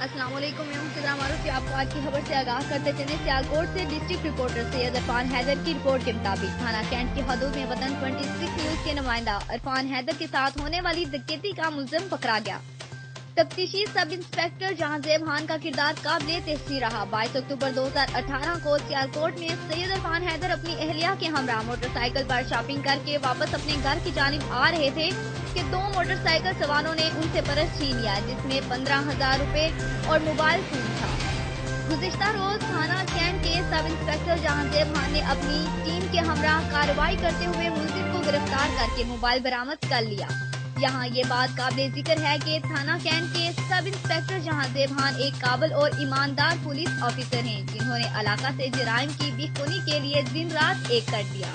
अस्सलाम वालेकुम, मैं हूं सिद्रा मारूफ। आपको आज की खबर से आगाह करते चले। सियालकोट से डिस्ट्रिक्ट रिपोर्टर सैयद इरफान हैदर की रिपोर्ट के मुताबिक थाना कैंट की हदूद में वतन 26 न्यूज के नुमाइंदा इरफान हैदर के साथ होने वाली डकैती का मुलजिम पकड़ा गया। तफ्तीशी सब इंस्पेक्टर जहांजेब खान का किरदार काबिले तहसीन रहा। 22 अक्टूबर 2018 को सियालकोट में सैयद इरफान हैदर अपनी अहलिया के हमरा मोटरसाइकिल पर शॉपिंग करके वापस अपने घर की जानिब आ रहे थे कि दो मोटरसाइकिल सवारों ने उनसे पर्स छीन लिया, जिसमें 15,000 रुपए और मोबाइल फोन था। गुज़िश्ता रोज थाना कैंट के सब इंस्पेक्टर जहांजेब खान ने अपनी टीम के हमरा कार्रवाई करते हुए मुलजिम को गिरफ्तार करके मोबाइल बरामद कर लिया। यहाँ ये बात काबिल जिक्र है कि थाना कैंट के सब इंस्पेक्टर जहांजेब खान एक काबिल और ईमानदार पुलिस ऑफिसर हैं, जिन्होंने इलाका से जराइम की बिखुनी के लिए दिन रात एक कर दिया।